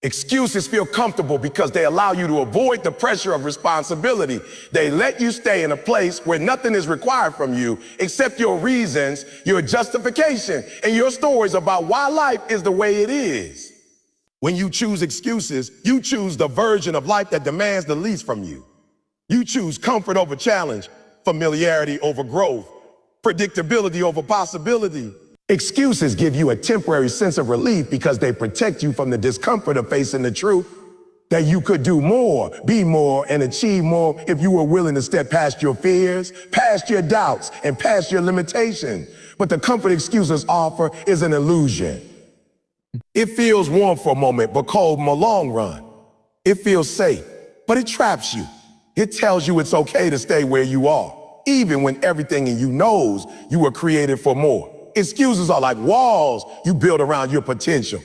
Excuses feel comfortable because they allow you to avoid the pressure of responsibility. They let you stay in a place where nothing is required from you except your reasons, your justification, and your stories about why life is the way it is. When you choose excuses, you choose the version of life that demands the least from you. You choose comfort over challenge, familiarity over growth, predictability over possibility. Excuses give you a temporary sense of relief because they protect you from the discomfort of facing the truth that you could do more, be more, and achieve more if you were willing to step past your fears, past your doubts, and past your limitations. But the comfort excuses offer is an illusion. It feels warm for a moment, but cold in the long run. It feels safe, but it traps you. It tells you it's okay to stay where you are, even when everything in you knows you were created for more. Excuses are like walls you build around your potential.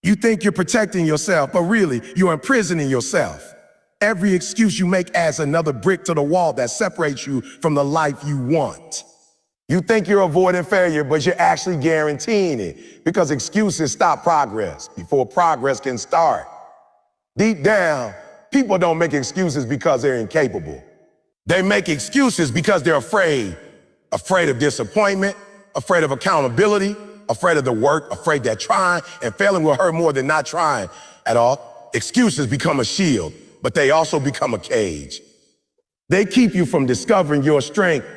You think you're protecting yourself, but really you're imprisoning yourself. Every excuse you make adds another brick to the wall that separates you from the life you want. You think you're avoiding failure, but you're actually guaranteeing it because excuses stop progress before progress can start. Deep down, people don't make excuses because they're incapable. They make excuses because they're afraid of disappointment, afraid of accountability, afraid of the work, afraid that trying and failing will hurt more than not trying at all. Excuses become a shield, but they also become a cage. They keep you from discovering your strength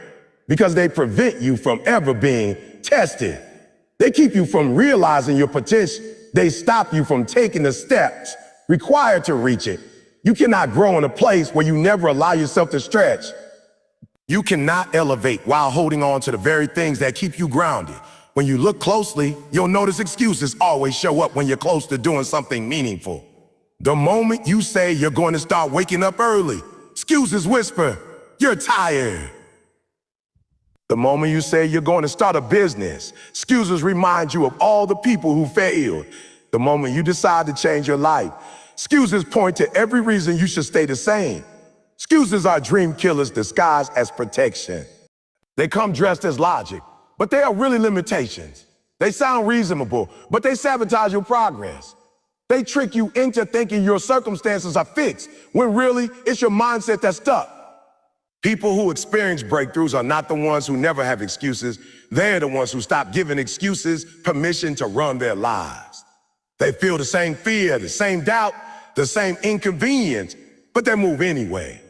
because they prevent you from ever being tested. They keep you from realizing your potential. They stop you from taking the steps required to reach it. You cannot grow in a place where you never allow yourself to stretch. You cannot elevate while holding on to the very things that keep you grounded. When you look closely, you'll notice excuses always show up when you're close to doing something meaningful. The moment you say you're going to start waking up early, excuses whisper, you're tired. The moment you say you're going to start a business, excuses remind you of all the people who failed. The moment you decide to change your life, excuses point to every reason you should stay the same. Excuses are dream killers disguised as protection. They come dressed as logic, but they are really limitations. They sound reasonable, but they sabotage your progress. They trick you into thinking your circumstances are fixed, when really it's your mindset that's stuck. People who experience breakthroughs are not the ones who never have excuses. They're the ones who stop giving excuses permission to run their lives. They feel the same fear, the same doubt, the same inconvenience, but they move anyway.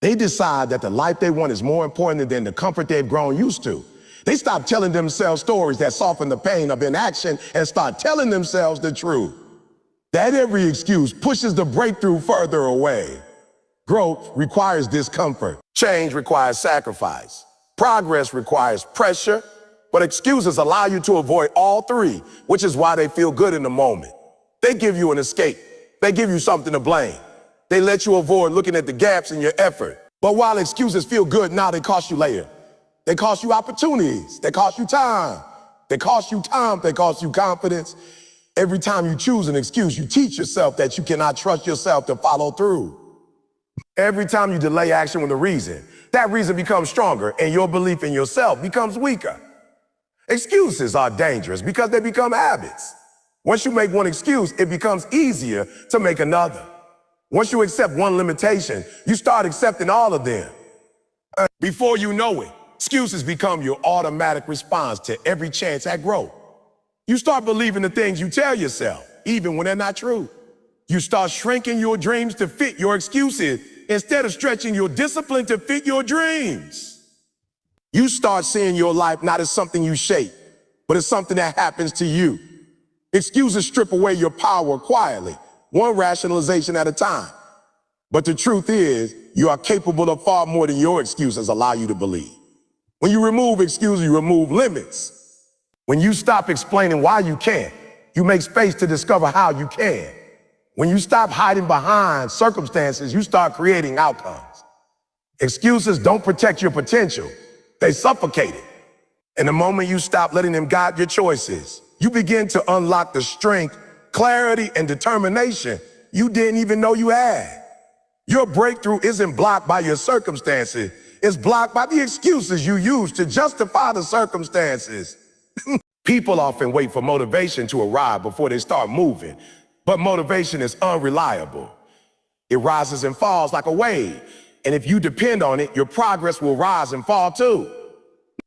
They decide that the life they want is more important than the comfort they've grown used to. They stop telling themselves stories that soften the pain of inaction and start telling themselves the truth. That every excuse pushes the breakthrough further away. Growth requires discomfort. Change requires sacrifice. Progress requires pressure, but excuses allow you to avoid all three, which is why they feel good in the moment. They give you an escape. They give you something to blame. They let you avoid looking at the gaps in your effort. But while excuses feel good now, they cost you later. They cost you opportunities. They cost you time. They cost you time. They cost you confidence. Every time you choose an excuse, you teach yourself that you cannot trust yourself to follow through. Every time you delay action with a reason, that reason becomes stronger and your belief in yourself becomes weaker. Excuses are dangerous because they become habits. Once you make one excuse, it becomes easier to make another. Once you accept one limitation, you start accepting all of them. Before you know it, excuses become your automatic response to every chance at growth. You start believing the things you tell yourself, even when they're not true. You start shrinking your dreams to fit your excuses instead of stretching your discipline to fit your dreams. You start seeing your life not as something you shape, but as something that happens to you. Excuses strip away your power quietly, one rationalization at a time. But the truth is, you are capable of far more than your excuses allow you to believe. When you remove excuses, you remove limits. When you stop explaining why you can't, you make space to discover how you can. When you stop hiding behind circumstances, you start creating outcomes. Excuses don't protect your potential. They suffocate it. And the moment you stop letting them guide your choices, you begin to unlock the strength, clarity, and determination you didn't even know you had. Your breakthrough isn't blocked by your circumstances. It's blocked by the excuses you use to justify the circumstances. People often wait for motivation to arrive before they start moving. But motivation is unreliable. It rises and falls like a wave. And if you depend on it, your progress will rise and fall too.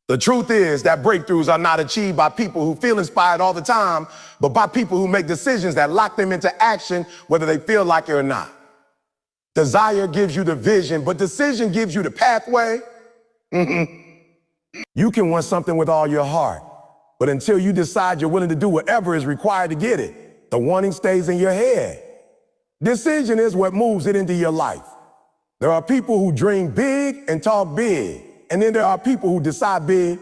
The truth is that breakthroughs are not achieved by people who feel inspired all the time, but by people who make decisions that lock them into action, whether they feel like it or not. Desire gives you the vision, but decision gives you the pathway. You can want something with all your heart, but until you decide you're willing to do whatever is required to get it, the wanting stays in your head. Decision is what moves it into your life. There are people who dream big and talk big, and then there are people who decide big.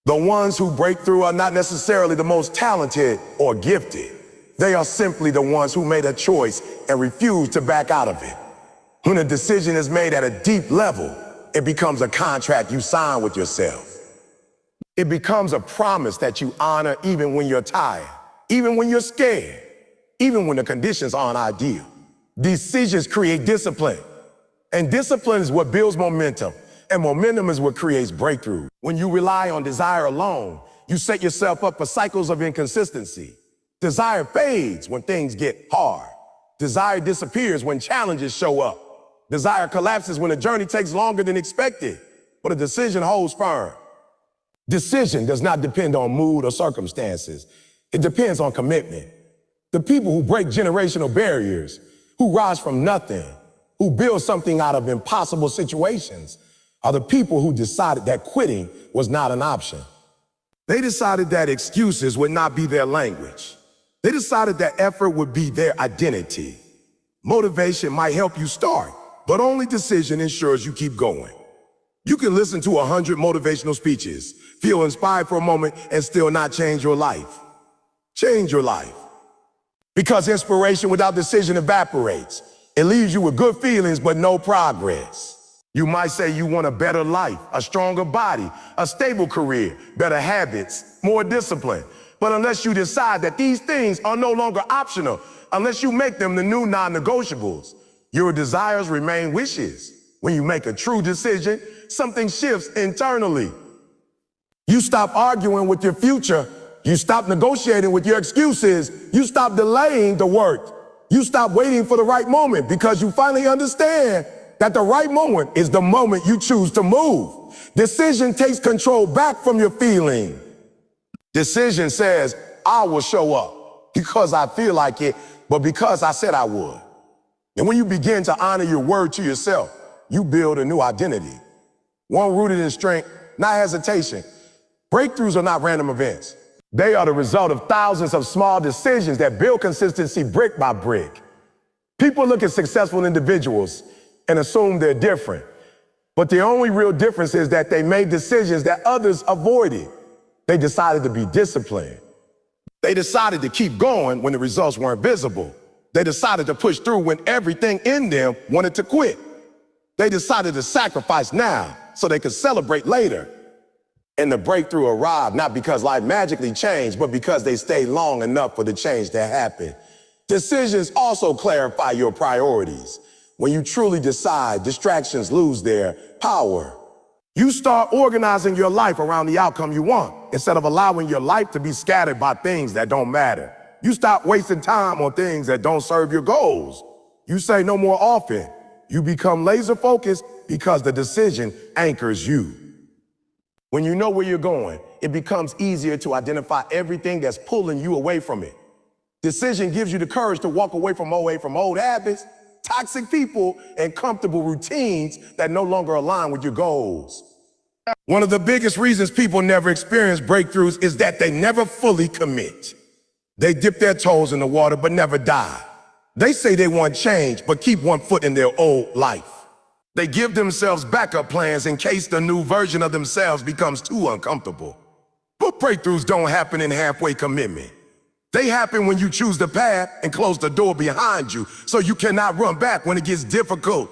The ones who break through are not necessarily the most talented or gifted. They are simply the ones who made a choice and refused to back out of it. When a decision is made at a deep level, it becomes a contract you sign with yourself. It becomes a promise that you honor even when you're tired, even when you're scared, even when the conditions aren't ideal. Decisions create discipline, and discipline is what builds momentum, and momentum is what creates breakthrough. When you rely on desire alone, you set yourself up for cycles of inconsistency. Desire fades when things get hard. Desire disappears when challenges show up. Desire collapses when the journey takes longer than expected, but a decision holds firm. Decision does not depend on mood or circumstances. It depends on commitment. The people who break generational barriers, who rise from nothing, who build something out of impossible situations, are the people who decided that quitting was not an option. They decided that excuses would not be their language. They decided that effort would be their identity. Motivation might help you start, but only decision ensures you keep going. You can listen to 100 motivational speeches, feel inspired for a moment, and still not change your life. Change your life. Because inspiration without decision evaporates. It leaves you with good feelings, but no progress. You might say you want a better life, a stronger body, a stable career, better habits, more discipline. But unless you decide that these things are no longer optional, unless you make them the new non-negotiables, your desires remain wishes. When you make a true decision, something shifts internally. You stop arguing with your future. You stop negotiating with your excuses. You stop delaying the work. You stop waiting for the right moment because you finally understand that the right moment is the moment you choose to move. Decision takes control back from your feeling. Decision says, I will show up because I feel like it, but because I said I would. And when you begin to honor your word to yourself, you build a new identity. One rooted in strength, not hesitation. Breakthroughs are not random events. They are the result of thousands of small decisions that build consistency brick by brick. People look at successful individuals and assume they're different. But the only real difference is that they made decisions that others avoided. They decided to be disciplined. They decided to keep going when the results weren't visible. They decided to push through when everything in them wanted to quit. They decided to sacrifice now so they could celebrate later. And the breakthrough arrived not because life magically changed, but because they stayed long enough for the change to happen. Decisions also clarify your priorities. When you truly decide, distractions lose their power. You start organizing your life around the outcome you want, instead of allowing your life to be scattered by things that don't matter. You stop wasting time on things that don't serve your goals. You say no more often. You become laser focused because the decision anchors you. When you know where you're going, it becomes easier to identify everything that's pulling you away from it. Decision gives you the courage to walk away from old habits, toxic people, and comfortable routines that no longer align with your goals. One of the biggest reasons people never experience breakthroughs is that they never fully commit. They dip their toes in the water but never dive. They say they want change but keep one foot in their old life. They give themselves backup plans in case the new version of themselves becomes too uncomfortable. But breakthroughs don't happen in halfway commitment. They happen when you choose the path and close the door behind you so you cannot run back when it gets difficult.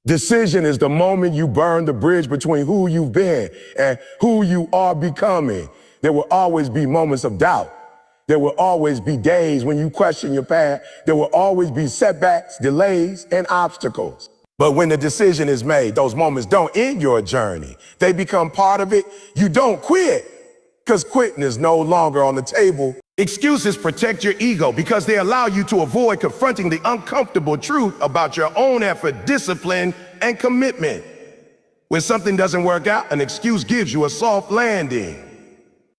Decision is the moment you burn the bridge between who you've been and who you are becoming. There will always be moments of doubt. There will always be days when you question your path. There will always be setbacks, delays, and obstacles. But when the decision is made, those moments don't end your journey. They become part of it. You don't quit, because quitting is no longer on the table. Excuses protect your ego because they allow you to avoid confronting the uncomfortable truth about your own effort, discipline, and commitment. When something doesn't work out, an excuse gives you a soft landing.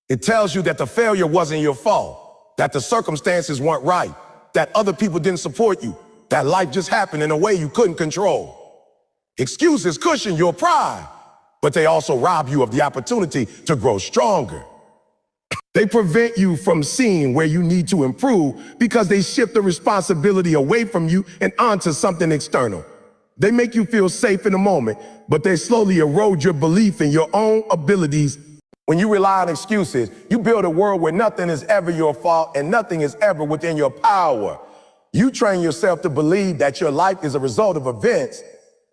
It tells you that the failure wasn't your fault, that the circumstances weren't right, that other people didn't support you, that life just happened in a way you couldn't control. Excuses cushion your pride, but they also rob you of the opportunity to grow stronger. They prevent you from seeing where you need to improve because they shift the responsibility away from you and onto something external. They make you feel safe in the moment, but they slowly erode your belief in your own abilities. When you rely on excuses, you build a world where nothing is ever your fault and nothing is ever within your power. You train yourself to believe that your life is a result of events,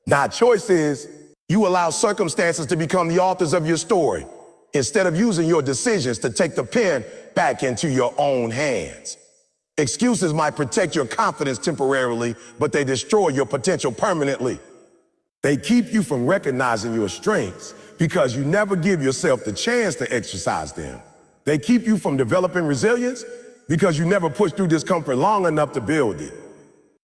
not choices. You allow circumstances to become the authors of your story, instead of using your decisions to take the pen back into your own hands. Excuses might protect your confidence temporarily, but they destroy your potential permanently. They keep you from recognizing your strengths because you never give yourself the chance to exercise them. They keep you from developing resilience because you never push through discomfort long enough to build it.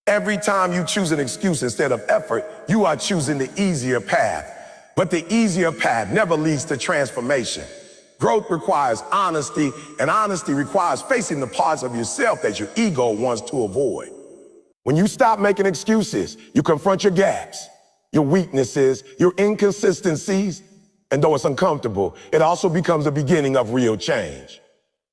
Every time you choose an excuse instead of effort, you are choosing the easier path. But the easier path never leads to transformation. Growth requires honesty, and honesty requires facing the parts of yourself that your ego wants to avoid. When you stop making excuses, you confront your gaps, your weaknesses, your inconsistencies, and though it's uncomfortable, it also becomes the beginning of real change.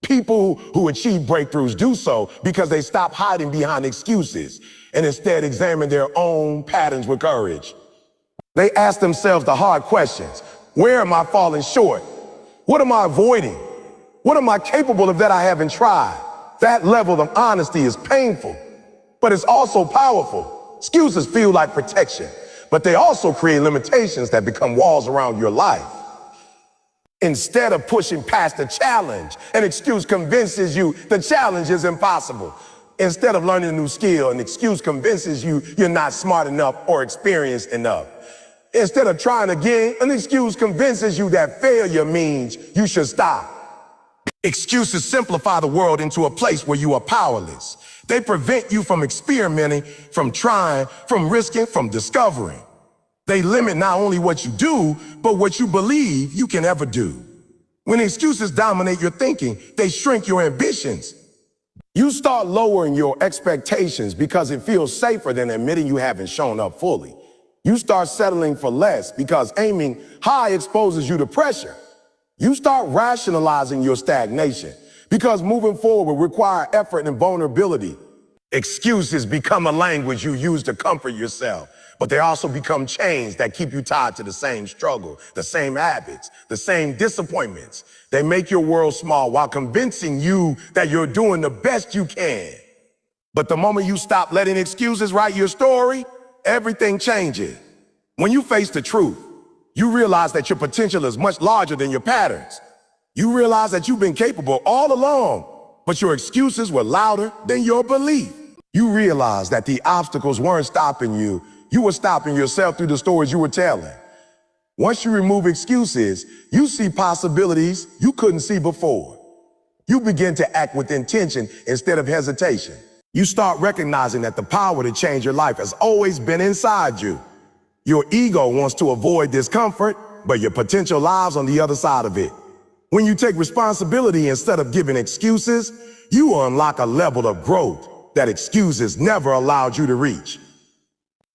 People who achieve breakthroughs do so because they stop hiding behind excuses and instead examine their own patterns with courage. They ask themselves the hard questions. Where am I falling short? What am I avoiding? What am I capable of that I haven't tried? That level of honesty is painful, but it's also powerful. Excuses feel like protection, but they also create limitations that become walls around your life. Instead of pushing past the challenge, an excuse convinces you the challenge is impossible. Instead of learning a new skill, an excuse convinces you you're not smart enough or experienced enough. Instead of trying again, an excuse convinces you that failure means you should stop. Excuses simplify the world into a place where you are powerless. They prevent you from experimenting, from trying, from risking, from discovering. They limit not only what you do, but what you believe you can ever do. When excuses dominate your thinking, they shrink your ambitions. You start lowering your expectations because it feels safer than admitting you haven't shown up fully. You start settling for less because aiming high exposes you to pressure. You start rationalizing your stagnation because moving forward will require effort and vulnerability. Excuses become a language you use to comfort yourself, but they also become chains that keep you tied to the same struggle, the same habits, the same disappointments. They make your world small while convincing you that you're doing the best you can. But the moment you stop letting excuses write your story, everything changes. When you face the truth, you realize that your potential is much larger than your patterns. You realize that you've been capable all along, but your excuses were louder than your belief. You realize that the obstacles weren't stopping you. You were stopping yourself through the stories you were telling. Once you remove excuses, you see possibilities you couldn't see before. You begin to act with intention instead of hesitation. You start recognizing that the power to change your life has always been inside you. Your ego wants to avoid discomfort, but your potential lies on the other side of it. When you take responsibility instead of giving excuses, you unlock a level of growth that excuses never allowed you to reach.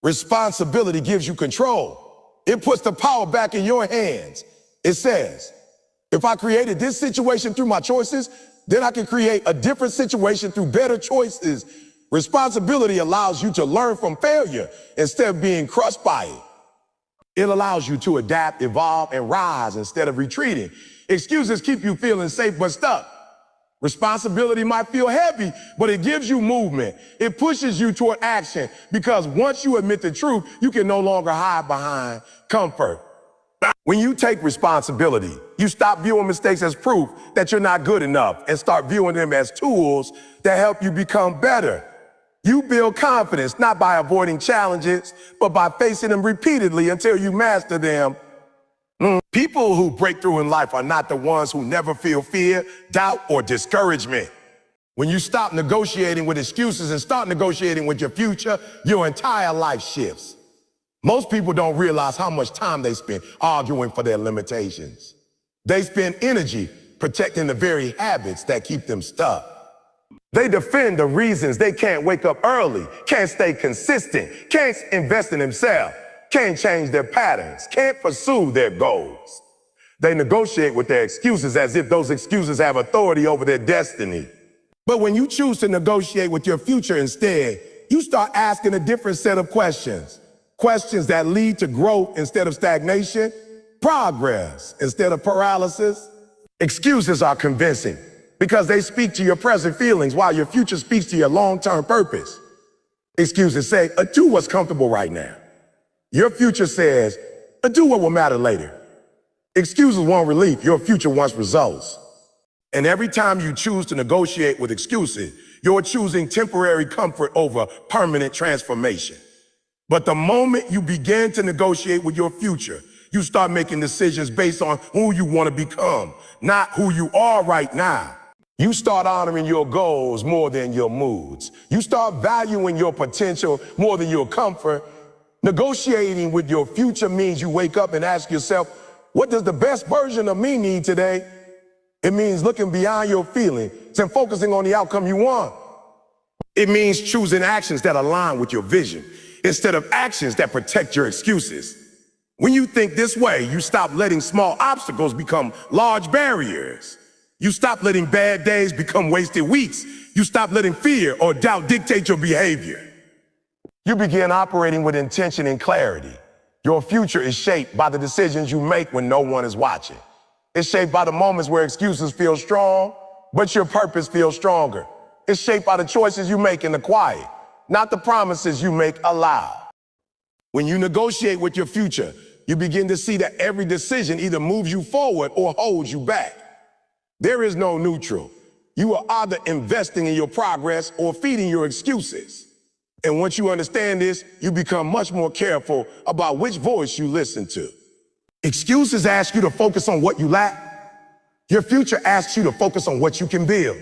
Responsibility gives you control. It puts the power back in your hands. It says, if I created this situation through my choices, then I can create a different situation through better choices. Responsibility allows you to learn from failure instead of being crushed by it. It allows you to adapt, evolve, and rise instead of retreating. Excuses keep you feeling safe but stuck. Responsibility might feel heavy, but it gives you movement. It pushes you toward action because once you admit the truth, you can no longer hide behind comfort. When you take responsibility, you stop viewing mistakes as proof that you're not good enough and start viewing them as tools that help you become better. You build confidence not by avoiding challenges, but by facing them repeatedly until you master them. People who break through in life are not the ones who never feel fear, doubt, or discouragement. When you stop negotiating with excuses and start negotiating with your future, your entire life shifts. Most people don't realize how much time they spend arguing for their limitations. They spend energy protecting the very habits that keep them stuck. They defend the reasons they can't wake up early, can't stay consistent, can't invest in themselves, can't change their patterns, can't pursue their goals. They negotiate with their excuses as if those excuses have authority over their destiny. But when you choose to negotiate with your future instead, you start asking a different set of questions. Questions that lead to growth instead of stagnation, progress instead of paralysis. Excuses are convincing because they speak to your present feelings while your future speaks to your long-term purpose. Excuses say, do what's comfortable right now. Your future says, do what will matter later. Excuses want relief, your future wants results. And every time you choose to negotiate with excuses, you're choosing temporary comfort over permanent transformation. But the moment you begin to negotiate with your future, you start making decisions based on who you want to become, not who you are right now. You start honoring your goals more than your moods. You start valuing your potential more than your comfort. Negotiating with your future means you wake up and ask yourself, what does the best version of me need today? It means looking beyond your feelings and focusing on the outcome you want. It means choosing actions that align with your vision instead of actions that protect your excuses. When you think this way, you stop letting small obstacles become large barriers. You stop letting bad days become wasted weeks. You stop letting fear or doubt dictate your behavior. You begin operating with intention and clarity. Your future is shaped by the decisions you make when no one is watching. It's shaped by the moments where excuses feel strong, but your purpose feels stronger. It's shaped by the choices you make in the quiet, not the promises you make aloud. When you negotiate with your future, you begin to see that every decision either moves you forward or holds you back. There is no neutral. You are either investing in your progress or feeding your excuses. And once you understand this, you become much more careful about which voice you listen to. Excuses ask you to focus on what you lack. Your future asks you to focus on what you can build.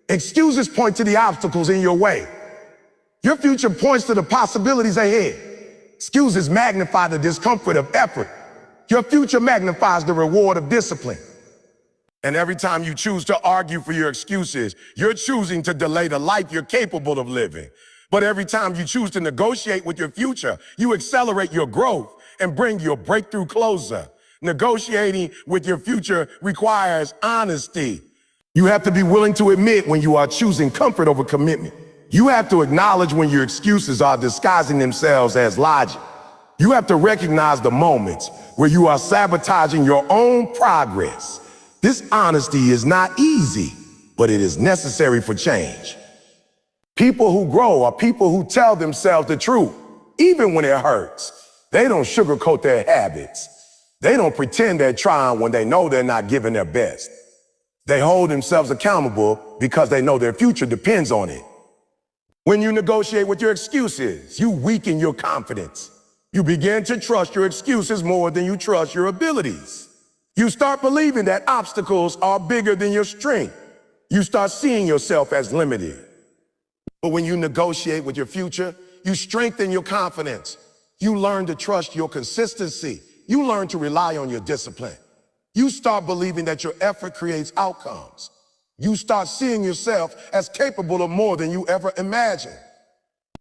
Excuses point to the obstacles in your way. Your future points to the possibilities ahead. Excuses magnify the discomfort of effort. Your future magnifies the reward of discipline. And every time you choose to argue for your excuses, you're choosing to delay the life you're capable of living. But every time you choose to negotiate with your future, you accelerate your growth and bring your breakthrough closer. Negotiating with your future requires honesty. You have to be willing to admit when you are choosing comfort over commitment. You have to acknowledge when your excuses are disguising themselves as logic. You have to recognize the moments where you are sabotaging your own progress. This honesty is not easy, but it is necessary for change. People who grow are people who tell themselves the truth, even when it hurts. They don't sugarcoat their habits. They don't pretend they're trying when they know they're not giving their best. They hold themselves accountable because they know their future depends on it. When you negotiate with your excuses, you weaken your confidence. You begin to trust your excuses more than you trust your abilities. You start believing that obstacles are bigger than your strength. You start seeing yourself as limited. But when you negotiate with your future, you strengthen your confidence. You learn to trust your consistency. You learn to rely on your discipline. You start believing that your effort creates outcomes. You start seeing yourself as capable of more than you ever imagined.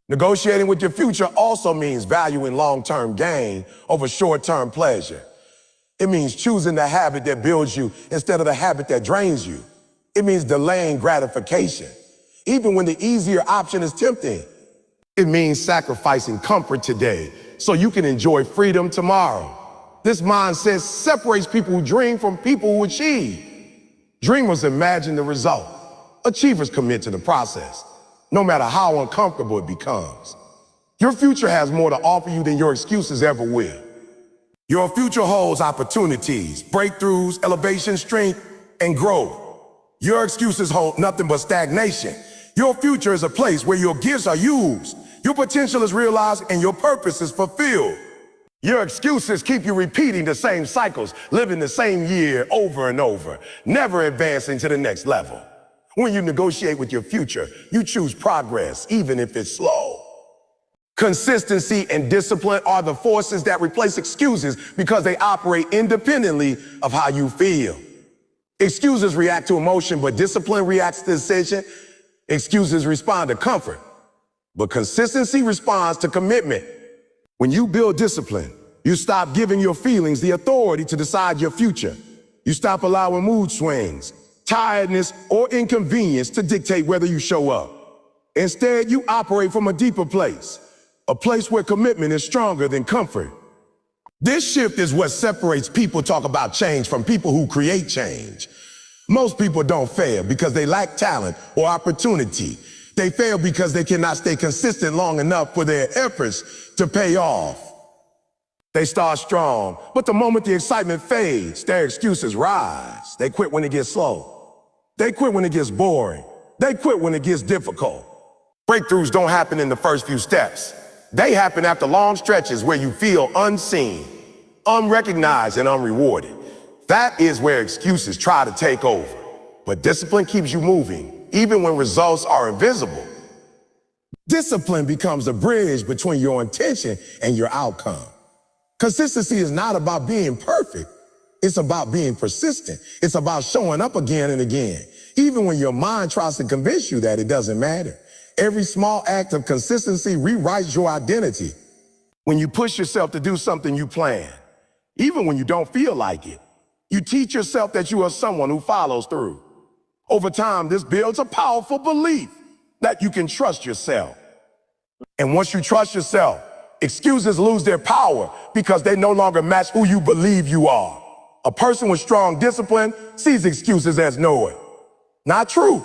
Negotiating with your future also means valuing long-term gain over short-term pleasure. It means choosing the habit that builds you instead of the habit that drains you. It means delaying gratification, even when the easier option is tempting. It means sacrificing comfort today so you can enjoy freedom tomorrow. This mindset separates people who dream from people who achieve. Dreamers imagine the result. Achievers commit to the process, no matter how uncomfortable it becomes. Your future has more to offer you than your excuses ever will. Your future holds opportunities, breakthroughs, elevation, strength, and growth. Your excuses hold nothing but stagnation. Your future is a place where your gifts are used, your potential is realized, and your purpose is fulfilled. Your excuses keep you repeating the same cycles, living the same year over and over, never advancing to the next level. When you negotiate with your future, you choose progress, even if it's slow. Consistency and discipline are the forces that replace excuses because they operate independently of how you feel. Excuses react to emotion, but discipline reacts to decision. Excuses respond to comfort, but consistency responds to commitment. When you build discipline, you stop giving your feelings the authority to decide your future. You stop allowing mood swings, tiredness, or inconvenience to dictate whether you show up. Instead, you operate from a deeper place, a place where commitment is stronger than comfort. This shift is what separates people talk about change from people who create change. Most people don't fail because they lack talent or opportunity. They fail because they cannot stay consistent long enough for their efforts to pay off. They start strong, but the moment the excitement fades, their excuses rise. They quit when it gets slow. They quit when it gets boring. They quit when it gets difficult. Breakthroughs don't happen in the first few steps. They happen after long stretches where you feel unseen, unrecognized, and unrewarded. That is where excuses try to take over. But discipline keeps you moving, even when results are invisible. Discipline becomes a bridge between your intention and your outcome. Consistency is not about being perfect. It's about being persistent. It's about showing up again and again, even when your mind tries to convince you that it doesn't matter. Every small act of consistency rewrites your identity. When you push yourself to do something you plan, even when you don't feel like it, you teach yourself that you are someone who follows through. Over time, this builds a powerful belief that you can trust yourself. And once you trust yourself, excuses lose their power because they no longer match who you believe you are. A person with strong discipline sees excuses as noise. Not true.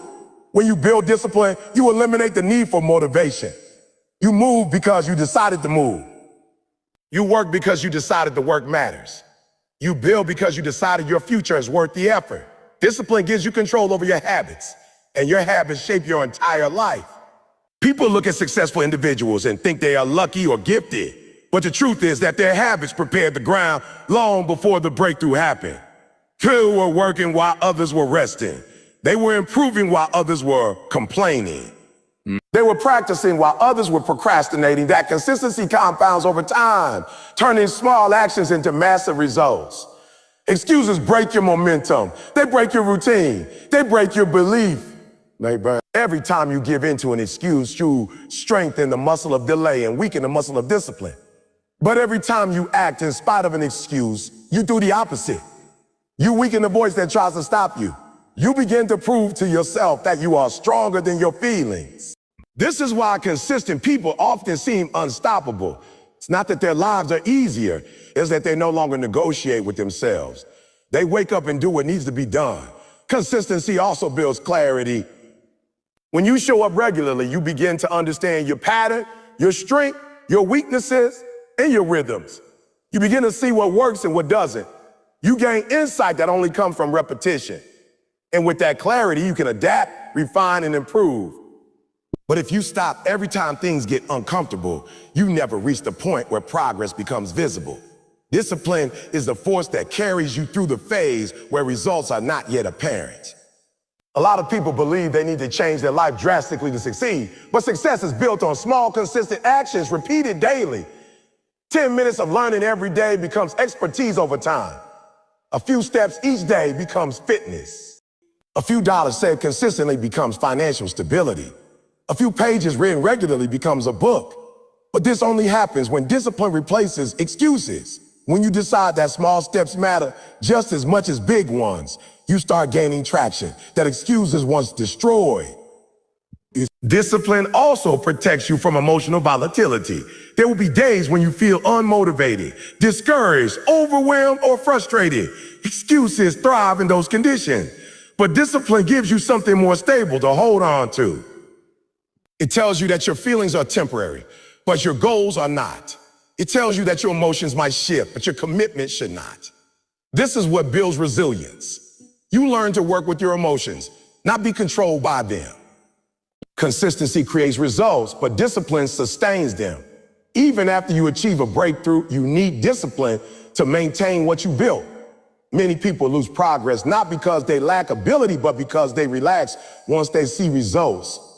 When you build discipline, you eliminate the need for motivation. You move because you decided to move. You work because you decided the work matters. You build because you decided your future is worth the effort. Discipline gives you control over your habits, and your habits shape your entire life. People look at successful individuals and think they are lucky or gifted, but the truth is that their habits prepared the ground long before the breakthrough happened. Few were working while others were resting. They were improving while others were complaining. They were practicing while others were procrastinating. That consistency compounds over time, turning small actions into massive results. Excuses break your momentum. They break your routine. They break your belief. Every time you give in to an excuse, you strengthen the muscle of delay and weaken the muscle of discipline. But every time you act in spite of an excuse, you do the opposite. You weaken the voice that tries to stop you. You begin to prove to yourself that you are stronger than your feelings. This is why consistent people often seem unstoppable. It's not that their lives are easier, it's that they no longer negotiate with themselves. They wake up and do what needs to be done. Consistency also builds clarity. When you show up regularly, you begin to understand your pattern, your strength, your weaknesses, and your rhythms. You begin to see what works and what doesn't. You gain insight that only comes from repetition. And with that clarity, you can adapt, refine, and improve. But if you stop every time things get uncomfortable, you never reach the point where progress becomes visible. Discipline is the force that carries you through the phase where results are not yet apparent. A lot of people believe they need to change their life drastically to succeed, but success is built on small, consistent actions repeated daily. 10 minutes of learning every day becomes expertise over time. A few steps each day becomes fitness. A few dollars saved consistently becomes financial stability. A few pages written regularly becomes a book. But this only happens when discipline replaces excuses. When you decide that small steps matter just as much as big ones, you start gaining traction that excuses once destroyed. Discipline also protects you from emotional volatility. There will be days when you feel unmotivated, discouraged, overwhelmed, or frustrated. Excuses thrive in those conditions. But discipline gives you something more stable to hold on to. It tells you that your feelings are temporary, but your goals are not. It tells you that your emotions might shift, but your commitment should not. This is what builds resilience. You learn to work with your emotions, not be controlled by them. Consistency creates results, but discipline sustains them. Even after you achieve a breakthrough, you need discipline to maintain what you built. Many people lose progress not because they lack ability, but because they relax once they see results.